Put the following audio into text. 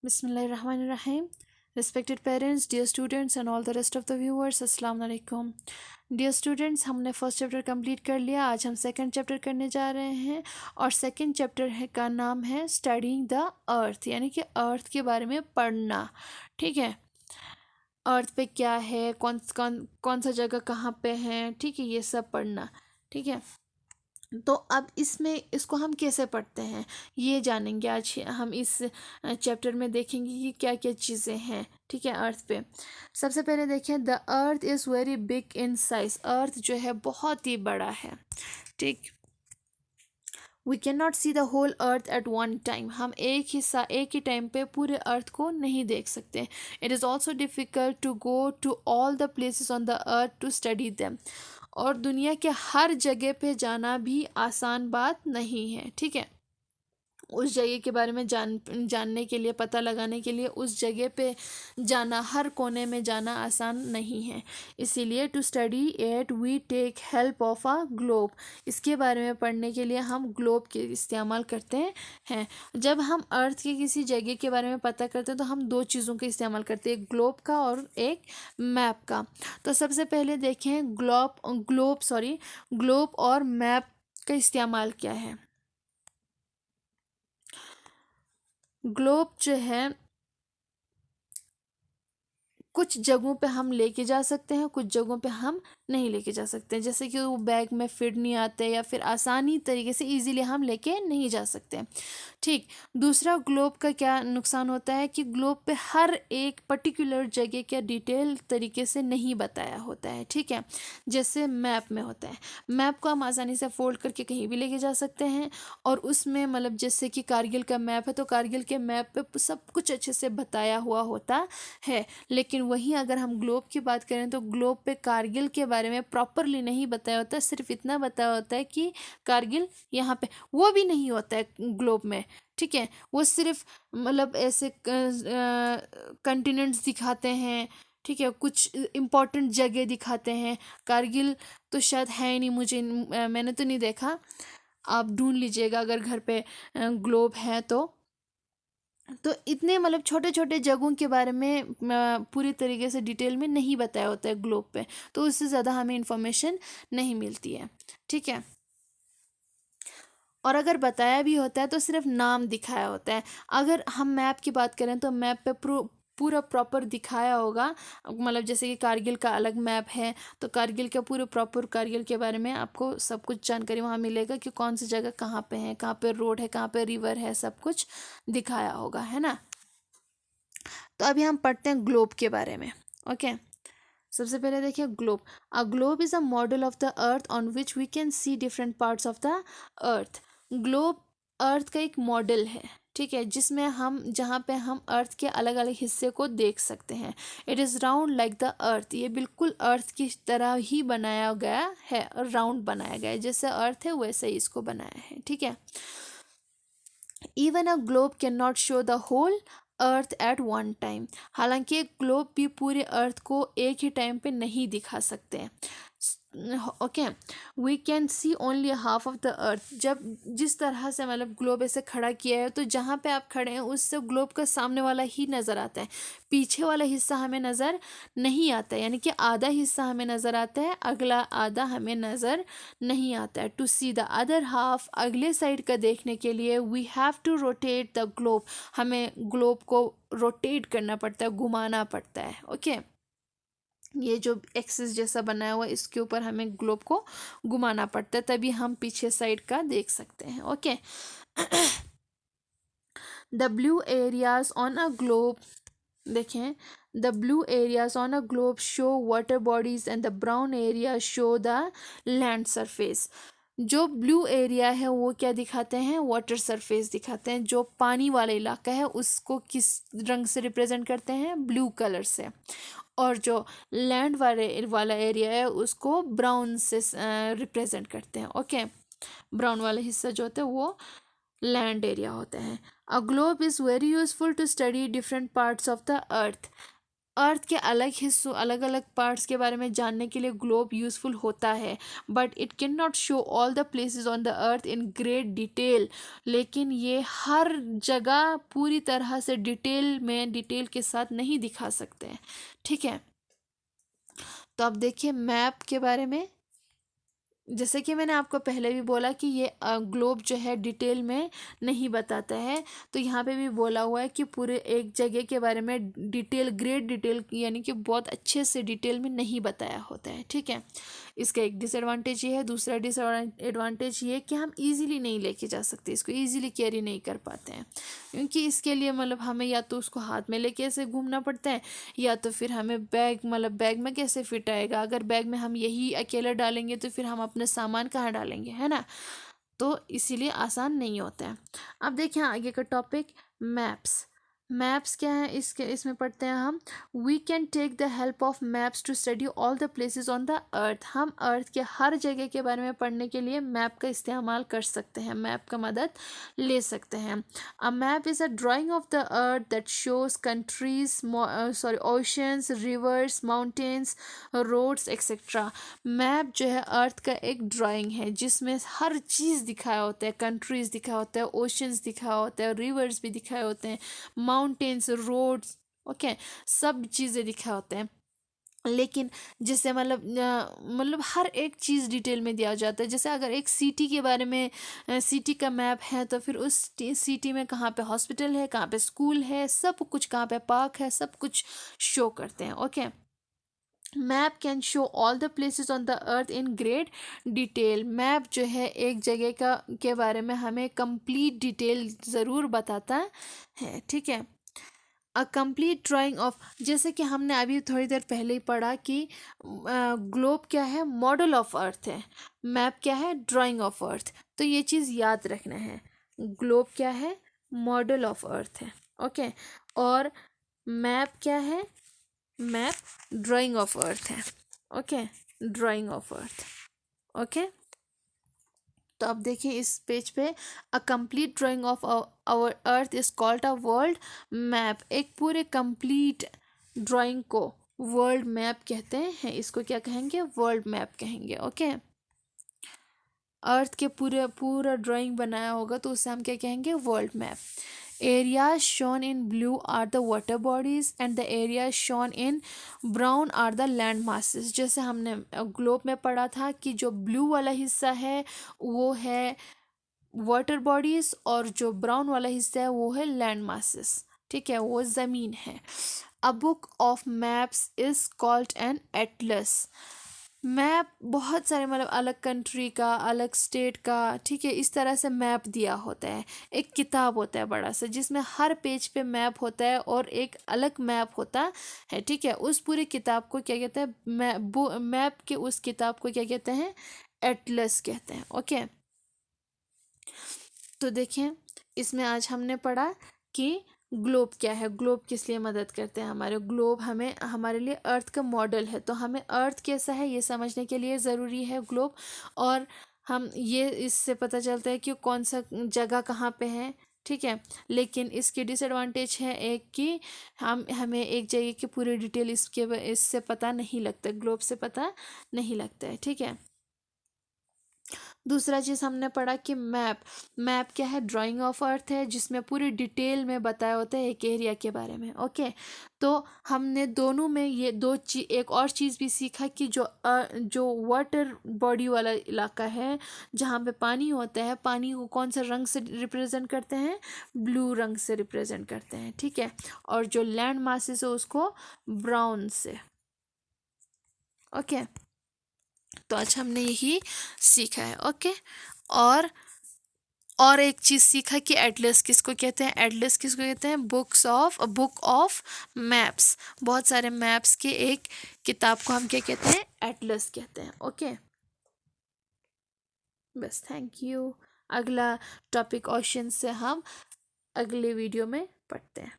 Bismillahirrahmanirrahim. Respected parents, dear students and all the rest of the viewers, अस्सलाम वालेकुम. Dear students, हमने first chapter complete कर लिया. आज हम सेकंड चैप्टर करने जा रहे हैं और सेकंड चैप्टर है का नाम है स्टडीइंग द अर्थ, यानी कि अर्थ के बारे में पढ़ना. ठीक है, अर्थ पे क्या है, कौन कौन कौन सा जगह कहाँ पे है, ठीक है, ये सब पढ़ना. ठीक है, तो अब इसमें इसको हम कैसे पढ़ते हैं ये जानेंगे. आज हम इस चैप्टर में देखेंगे कि क्या क्या चीज़ें हैं. ठीक है, अर्थ पे सबसे पहले देखें, the earth is very big in size. Earth जो है बहुत ही बड़ा है. ठीक, we can not see the whole earth at one time. हम एक ही टाइम पे पूरे अर्थ को नहीं देख सकते. It is also difficult to go to all the places on the earth to study them. और दुनिया के हर जगह पे जाना भी आसान बात नहीं है. ठीक है, उस जगह के बारे में जानने के लिए, पता लगाने के लिए उस जगह पे जाना, हर कोने में जाना आसान नहीं है. इसीलिए to study it we take help of a globe. इसके बारे में पढ़ने के लिए हम ग्लोब के इस्तेमाल करते हैं. जब हम अर्थ के किसी जगह के बारे में पता करते हैं तो हम दो चीज़ों का इस्तेमाल करते हैं, एक ग्लोब का और एक मैप का. तो सबसे पहले देखें ग्लोब और मैप का इस्तेमाल क्या है. ग्लोब जो है कुछ जगहों पे हम लेके जा सकते हैं, कुछ जगहों पे हम नहीं लेके जा सकते हैं. जैसे कि वो बैग में फिट नहीं आते या फिर आसानी तरीके से इजीली हम लेके नहीं जा सकते. ठीक, दूसरा ग्लोब का क्या नुकसान होता है कि ग्लोब पे हर एक पर्टिकुलर जगह का डिटेल तरीके से नहीं बताया होता है. ठीक है, जैसे मैप में होता है. मैप को हम आसानी से फोल्ड करके कहीं भी लेके जा सकते हैं और उसमें मतलब जैसे कि कारगिल का मैप है तो कारगिल के मैप पे सब कुछ अच्छे से बताया हुआ होता है. लेकिन वहीं अगर हम ग्लोब की बात करें तो ग्लोब पे कारगिल के बारे में प्रॉपरली नहीं बताया होता. सिर्फ इतना बताया होता है कि कारगिल यहाँ पे, वो भी नहीं होता है ग्लोब में. ठीक है, वो सिर्फ मतलब ऐसे कंटिनेंट्स दिखाते हैं. ठीक है, कुछ इम्पोर्टेंट जगह दिखाते हैं. कारगिल तो शायद है ही नहीं, मैंने तो नहीं देखा. आप ढूंढ लीजिएगा अगर घर पे ग्लोब है तो इतने मतलब छोटे छोटे जगहों के बारे में पूरी तरीके से डिटेल में नहीं बताया होता है ग्लोब पे, तो उससे ज़्यादा हमें इंफॉर्मेशन नहीं मिलती है. ठीक है, और अगर बताया भी होता है तो सिर्फ नाम दिखाया होता है. अगर हम मैप की बात करें तो मैप पे पूरा प्रॉपर दिखाया होगा. मतलब जैसे कि कारगिल का अलग मैप है तो कारगिल का पूरे प्रॉपर कारगिल के बारे में आपको सब कुछ जानकारी वहाँ मिलेगा कि कौन सी जगह कहाँ पे है, कहाँ पे रोड है, कहाँ पे रिवर है, सब कुछ दिखाया होगा, है ना. तो अभी हम पढ़ते हैं ग्लोब के बारे में. ओके, सबसे पहले देखिए globe. A globe is a model of the earth on which we can see different parts of the earth. Globe earth का एक मॉडल है. ठीक है, जिसमें हम जहाँ पे हम अर्थ के अलग अलग हिस्से को देख सकते हैं. It is round like the earth. ये बिल्कुल अर्थ की तरह ही बनाया गया है और राउंड बनाया गया है. जैसे अर्थ है वैसे ही इसको बनाया है. ठीक है, even a globe can not show the whole earth at one time. हालांकि एक ग्लोब भी पूरे अर्थ को एक ही टाइम पे नहीं दिखा सकते. Okay, we can see only half of the earth. जब जिस तरह से मतलब ग्लोब ऐसे खड़ा किया है तो जहाँ पे आप खड़े हैं उससे ग्लोब का सामने वाला ही नज़र आता है, पीछे वाला हिस्सा हमें नज़र नहीं आता है. यानी कि आधा हिस्सा हमें नज़र आता है, अगला आधा हमें नज़र नहीं आता है. To see the other half, अगले साइड का देखने के लिए we have to rotate the globe. हमें ग्लोब को रोटेट करना पड़ता है, घुमाना पड़ता है. ओके, ये जो एक्सिस जैसा बनाया हुआ इसके ऊपर हमें ग्लोब को घुमाना पड़ता है, तभी हम पीछे साइड का देख सकते हैं. Okay, the blue areas on a globe, देखें, the blue areas on a globe show water bodies and the brown area show the land surface. जो ब्लू एरिया है वो क्या दिखाते हैं, वाटर सरफेस दिखाते हैं. जो पानी वाला इलाका है उसको किस रंग से रिप्रेजेंट करते हैं, ब्लू कलर से. और जो लैंड वाला एरिया है उसको ब्राउन से रिप्रेजेंट करते हैं. ओके, ब्राउन वाला हिस्सा जो होता है वो लैंड एरिया होता है. A globe is very useful to study different parts of the earth. Earth के अलग हिस्सों, अलग अलग पार्ट्स के बारे में जानने के लिए ग्लोब यूजफुल होता है, but it can not show all the places on the earth in great detail. लेकिन ये हर जगह पूरी तरह से डिटेल के साथ नहीं दिखा सकते हैं, ठीक है। तो अब देखिए मैप के बारे में, जैसे कि मैंने आपको पहले भी बोला कि ये ग्लोब जो है डिटेल में नहीं बताता है, तो यहाँ पे भी बोला हुआ है कि पूरे एक जगह के बारे में डिटेल, ग्रेट डिटेल यानी कि बहुत अच्छे से डिटेल में नहीं बताया होता है, ठीक है। इसका एक डिसएडवांटेज ये है। दूसरा डिसएडवांटेज ये है कि हम इजीली नहीं लेके जा सकते, इसको इजीली कैरी नहीं कर पाते हैं, क्योंकि इसके लिए मतलब हमें या तो उसको हाथ में लेके ऐसे घूमना पड़ता है, या तो फिर हमें बैग, मतलब बैग में कैसे फिट आएगा, अगर बैग में हम यही अकेले डालेंगे तो फिर हम अपने सामान कहाँ डालेंगे, है ना। तो इसीलिए आसान नहीं होता है। अब देखिए आगे का टॉपिक, मैप्स। मैप्स क्या है, इसमें पढ़ते हैं हम। We can take the help of maps to study all the places on the earth. हम अर्थ के हर जगह के बारे में पढ़ने के लिए मैप का इस्तेमाल कर सकते हैं, मैप का मदद ले सकते हैं। A map is a drawing of the earth that shows countries, oceans, rivers, mountains, roads etcetera. Map जो है अर्थ का एक ड्राइंग है जिसमें हर चीज़ दिखाया होता है, कंट्रीज दिखाया होता है, ओशंस दिखाया होता है, रिवर्स भी दिखाए होते हैं, माउंटेन्स, रोड्स, ओके, सब चीज़ें दिखाए होते हैं। लेकिन जैसे मतलब हर एक चीज़ डिटेल में दिया जाता है। जैसे अगर एक सिटी के बारे में, सिटी का मैप है, तो फिर उस सिटी में कहाँ पे हॉस्पिटल है, कहाँ पे स्कूल है, सब कुछ, कहाँ पे पार्क है, सब कुछ शो करते हैं, okay. Map can show all the places on the earth in great detail. Map जो है एक जगह का के बारे में हमें कंप्लीट डिटेल ज़रूर बताता है, ठीक है। अ कंप्लीट ड्राइंग ऑफ, जैसे कि हमने अभी थोड़ी देर पहले ही पढ़ा कि ग्लोब क्या है, मॉडल ऑफ अर्थ है, मैप क्या है, ड्राइंग ऑफ अर्थ। तो ये चीज़ याद रखना है, ग्लोब क्या है, मॉडल ऑफ अर्थ है, ओके। और मैप क्या है, मैप ड्राइंग ऑफ अर्थ है, okay, drawing of earth, okay. तो अब देखिए इस पेज पे, a complete drawing of our earth is called a world map. एक पूरे कंप्लीट ड्राइंग को वर्ल्ड मैप कहते हैं, इसको क्या कहेंगे, वर्ल्ड मैप कहेंगे, ओके। अर्थ के पूरा ड्राइंग बनाया होगा तो उसे हम क्या कहेंगे, world map. Areas shown in blue are the water bodies and the areas shown in brown are the land masses. जैसे हमने ग्लोब में पढ़ा था कि जो ब्लू वाला हिस्सा है वो है वाटर बॉडीज, और जो ब्राउन वाला हिस्सा है वो है लैंड मासेस, ठीक है, वो ज़मीन है। A book of maps is called an Atlas. Map बहुत सारे, मतलब अलग कंट्री का, अलग स्टेट का, ठीक है, इस तरह से मैप दिया होता है। एक किताब होता है बड़ा सा जिसमें हर पेज पे मैप होता है और एक अलग मैप होता है, ठीक है। उस पूरी किताब को क्या कहते हैं, मैप के उस किताब को क्या कहते हैं, एटलस कहते हैं, ओके। तो देखें इसमें आज हमने पढ़ा कि ग्लोब क्या है, ग्लोब किस लिए मदद करते हैं हमारे, ग्लोब हमें, हमारे लिए अर्थ का मॉडल है, तो हमें अर्थ कैसा है ये समझने के लिए ज़रूरी है ग्लोब। और हम ये इससे पता चलता है कि कौन सा जगह कहाँ पे है, ठीक है। लेकिन इसके डिसएडवांटेज है एक कि हमें एक जगह की पूरी डिटेल इससे पता नहीं लगता, ग्लोब से पता नहीं लगता है, ठीक है। दूसरा चीज़ हमने पढ़ा कि मैप, मैप क्या है, ड्राइंग ऑफ अर्थ है जिसमें पूरी डिटेल में बताया होता है एक एरिया के बारे में, ओके। तो हमने दोनों में ये एक और चीज़ भी सीखा कि जो वाटर बॉडी वाला इलाका है जहाँ पे पानी होता है, पानी को कौन सा रंग से रिप्रेजेंट करते हैं, ब्लू रंग से रिप्रेजेंट करते हैं, ठीक है। और जो लैंड मासेस है उसको ब्राउन से, ओके। तो आज हमने यही सीखा है, ओके। और और एक चीज़ सीखा कि एटलस किसको कहते हैं, एटलस किसको कहते हैं, बुक ऑफ मैप्स। बहुत सारे मैप्स के एक किताब को हम क्या कहते हैं, एटलस कहते हैं, ओके। बस, थैंक यू। अगला टॉपिक ओशन से हम अगले वीडियो में पढ़ते हैं।